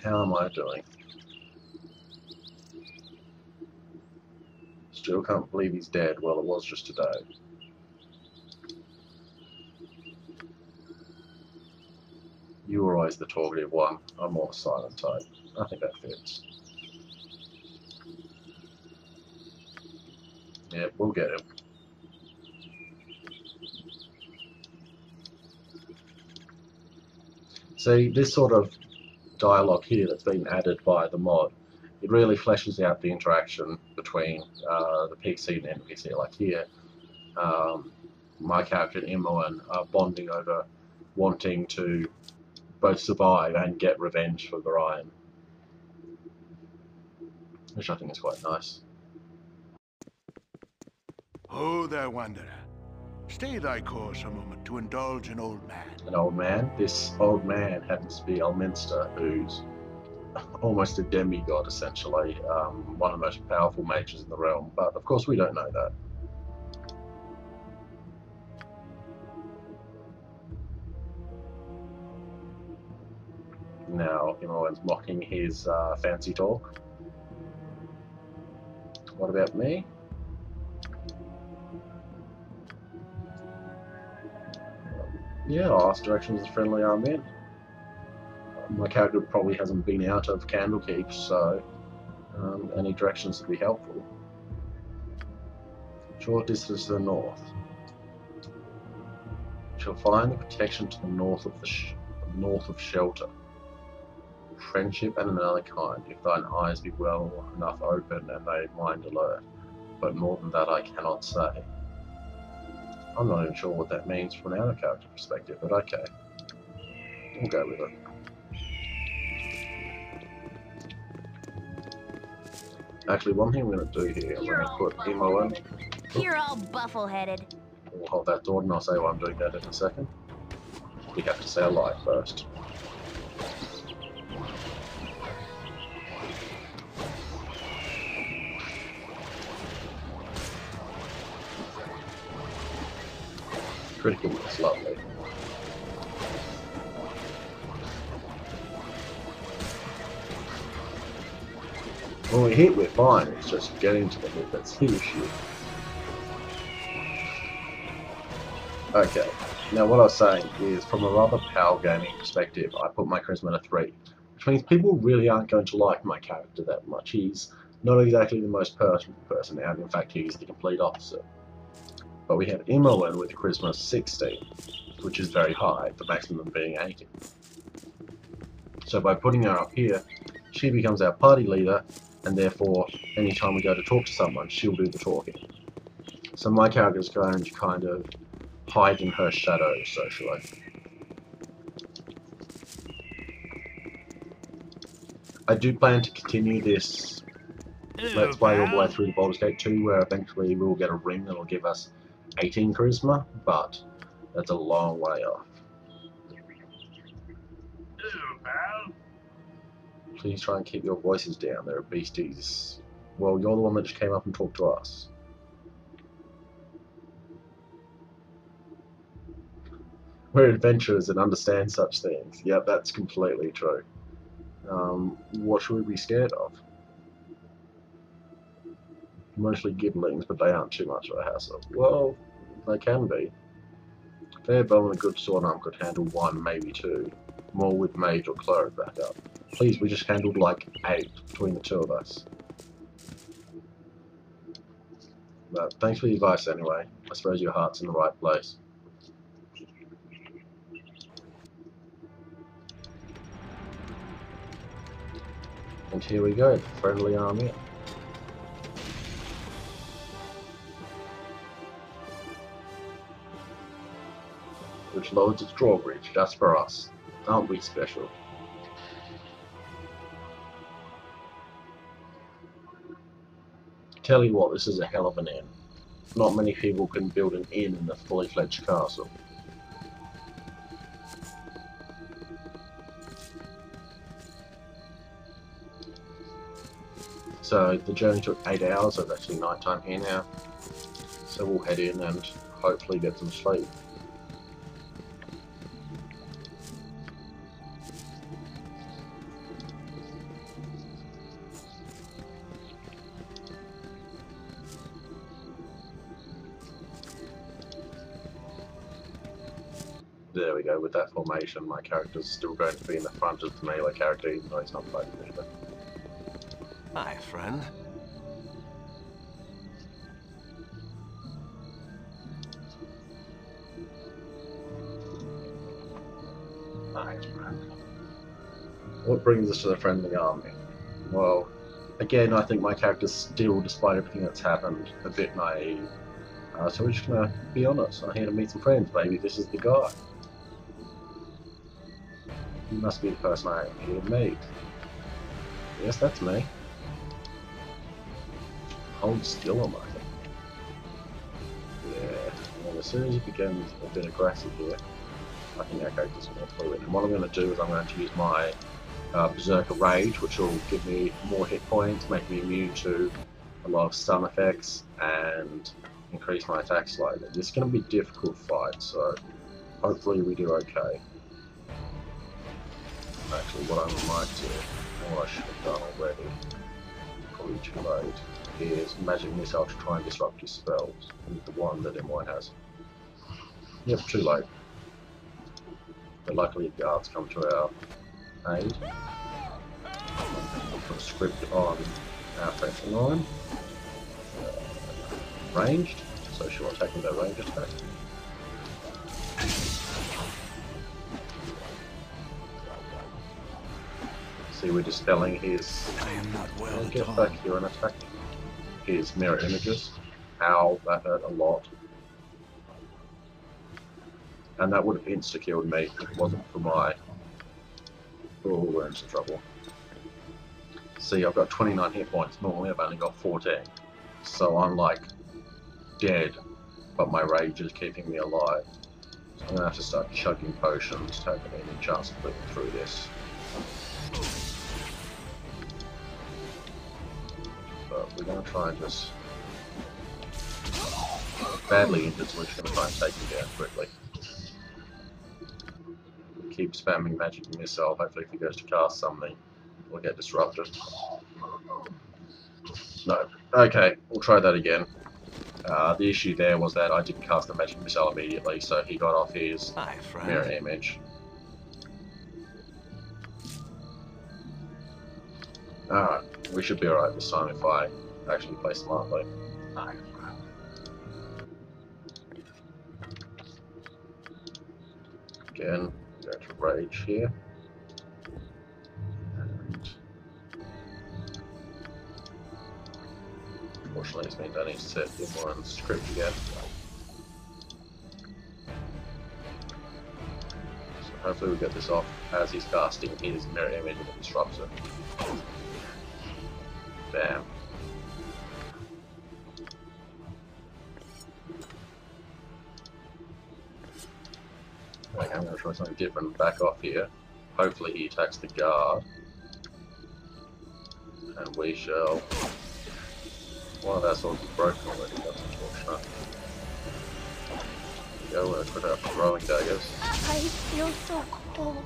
How am I doing? Still can't believe he's dead. Well, it was just today. You were always the talkative one. I'm more the silent type. I think that fits. Yeah, we'll get him. See, this sort of dialogue here that's been added by the mod, it really fleshes out the interaction between the PC and NPC. Like here, my character and Imoen are bonding over wanting to both survive and get revenge for Orion, which I think is quite nice. Ho there, wanderer. Stay thy course a moment to indulge an old man. An old man? This old man happens to be Elminster, who's almost a demigod, essentially, one of the most powerful mages in the realm, but of course we don't know that. Now, Imoen's mocking his fancy talk. What about me? Yeah, I'll ask directions as friendly I'm in. My character probably hasn't been out of Candlekeep, so any directions would be helpful. Short distance to the north. Shall find the protection to the north of shelter. Friendship and another kind, if thine eyes be well enough open and thy mind alert. But more than that I cannot say. I'm not even sure what that means from an out-of-character perspective, but okay. We'll go with it. Actually, one thing I'm going to do here, I'm going to put Imoen. You're all buffle-headed. We'll hold that thought and I'll say why I'm doing that in a second. We have to say a lie first. Critical is lovely. When we hit, we're fine. It's just getting to the hit that's the issue. Okay, now what I was saying is, from a rather PAL gaming perspective, I put my charisma to 3, which means people really aren't going to like my character that much. He's not exactly the most person out. In fact, he's the complete opposite. But we have Imoen with charisma 16, which is very high, the maximum being 80. So by putting her up here, she becomes our party leader, and therefore, anytime we go to talk to someone, she'll do the talking. So my character is going to kind of hide in her shadow socially. I do plan to continue this Let's Play all the way through to Baldur's Gate 2, where eventually we'll get a ring that'll give us 18 charisma, but that's a long way off. Hello, pal. Please try and keep your voices down, there are beasties. Well, you're the one that just came up and talked to us. We're adventurers and understand such things. Yeah, that's completely true. What should we be scared of? Mostly gibblings, but they aren't too much of a hassle. Well, they can be. Fair bow and a good sword arm could handle 1, maybe 2. More with mage or cleric backup. Please, we just handled like 8 between the 2 of us. But thanks for the advice anyway. I suppose your heart's in the right place. And here we go, the friendly army. Which loads its drawbridge, just for us. Aren't we special? Tell you what, this is a hell of an inn. Not many people can build an inn in a fully fledged castle. So the journey took 8 hours, so it's actually night time here now. So we'll head in and hopefully get some sleep. There we go. With that formation, my character's still going to be in the front of the melee character, even though he's not fighting either. Hi, friend. Hi, friend. What brings us to the friendly army? Well, again, I think my character's still, despite everything that's happened, a bit naive. So we're just gonna be honest. I'm here to meet some friends. Maybe this is the guy. He must be the person I'm here to meet. Yes, that's me. Hold still on my thing. Yeah. And as soon as he becomes a bit aggressive here, I think our character's more fluid. And what I'm going to do is I'm going to use my Berserker Rage, which will give me more hit points, make me immune to a lot of stun effects, and increase my attack slightly. This is going to be a difficult fight, so hopefully we do okay. Actually, what I might do, and what I should have done already, probably too late, is Magic Missile to try and disrupt his spells, with the one that M1 has. Yep, too late. But luckily guards come to our aid. I'll put a script on our fencing line. Ranged, so she'll attack with her range attack. See, we're dispelling his. I am not well Get back here and attack his mirror images. Ow, that hurt a lot. And that would have insta-killed me if it wasn't for my... Oh, we're in some trouble. See, I've got 29 hit points. Normally I've only got 14. So I'm like dead, but my rage is keeping me alive. So I'm going to have to start chugging potions to have any chance of living through this. But we're going to try and just... Badly injured, so we're just going to try and take him down quickly. Keep spamming Magic Missile. Hopefully if he goes to cast something, we'll get disrupted. No. Okay, we'll try that again. The issue there was that I didn't cast the Magic Missile immediately, so he got off his mirror image. Alright, we should be alright this time if I actually play smartly. Again, go to Rage here. And unfortunately, this means I need to set Inmoran's script again. So hopefully we get this off as he's casting his mirror image and it disrupts it. Bam. Okay, I'm going to try something different. Back off here. Hopefully he attacks the guard. And we shall... One of our swords is broken already, that's unfortunate. There we go, we're going to put out throwing daggers. I feel so cold.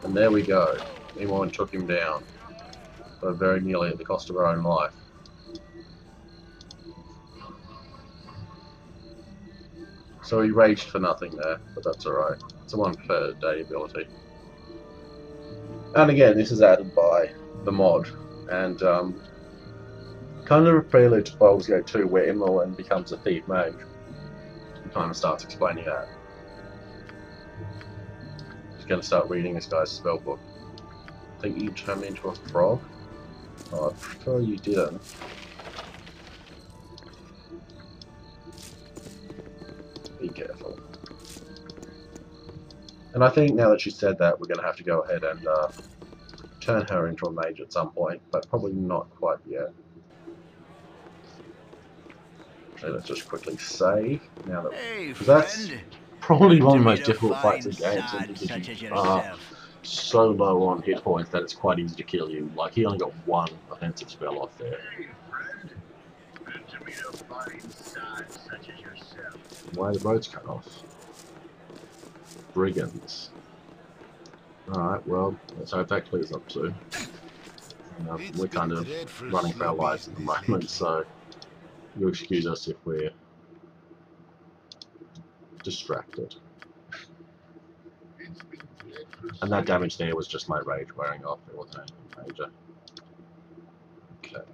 And there we go. Emon took him down. But very nearly at the cost of her own life. So he raged for nothing there, but that's alright. It's a 1 per day ability. And again, this is added by the mod. And kind of a prelude to Baldur's Gate 2 where Imoen becomes a thief mage. He kind of starts explaining that. He's going to start reading this guy's spellbook. I think you turn me into a frog? Oh, I prefer you didn't. Be careful. And I think now that she said that, we're going to have to go ahead and turn her into a mage at some point, but probably not quite yet. So let's just quickly save. Now that, Hey, that's friend. probably one of the To most meet a difficult fights in fine games, sod because such as you are yourself. so low on hit points that it's quite easy to kill you. Like, he only got 1 offensive spell off there. Why are the roads cut off? Brigands. Alright, well, let's hope that clears up soon. We're kind of running for our lives at the moment, so you'll excuse us if we're distracted. And that damage there was just my rage wearing off, it wasn't anything major. Okay.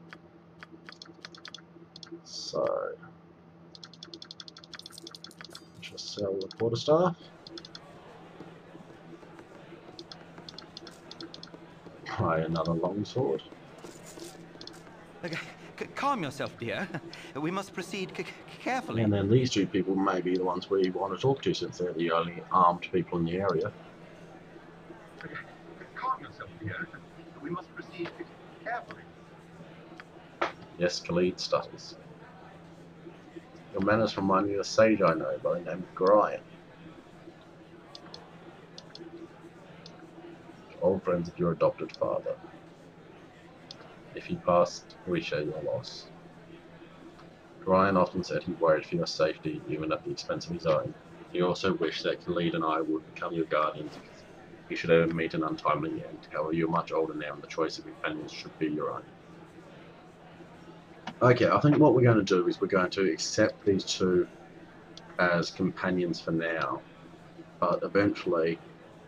So, just sell the quarterstaff. Try another longsword. Okay, calm yourself, dear. We must proceed carefully. And then these two people may be the ones we want to talk to, since they're the only armed people in the area. Calm yourself, dear. We must proceed carefully. Yes, Khalid stutters. Your manners remind me of a sage I know by the name of Gorion. Old friends of your adopted father. If he passed, we share your loss. Gorion often said he worried for your safety, even at the expense of his own. He also wished that Khalid and I would become your guardians if you should ever meet an untimely end. However, you're much older now, and the choice of companions should be your own. Okay, I think what we're going to do is we're going to accept these two as companions for now, but eventually,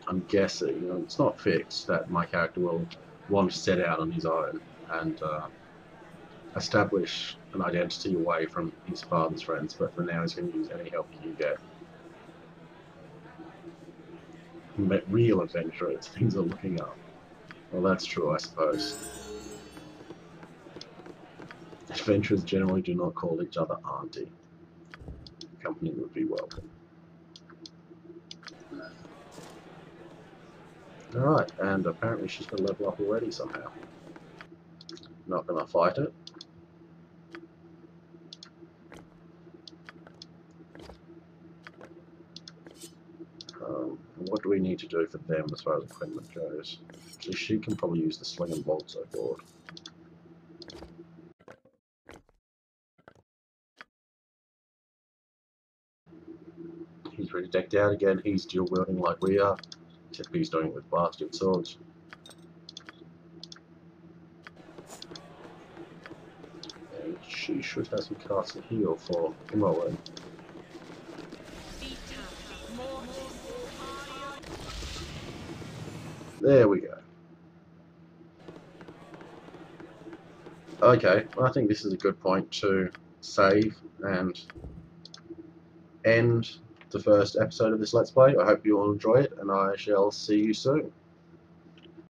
I'm guessing, you know, it's not fixed, that my character will want to set out on his own and establish an identity away from his father's friends, but for now he's going to use any help he can get. Real adventurers, things are looking up. Well, that's true, I suppose. Adventurers generally do not call each other auntie. Company would be welcome. Alright, and apparently she's going to level up already somehow. Not going to fight it. What do we need to do for them as far as equipment goes? So she can probably use the sling and bolt so forth. He's really decked out again. He's dual wielding like we are, except he's doing it with blasted swords. And she should have some castle heal for Imoen. There we go. Okay, well, I think this is a good point to save and end the first episode of this Let's Play. I hope you all enjoy it, and I shall see you soon.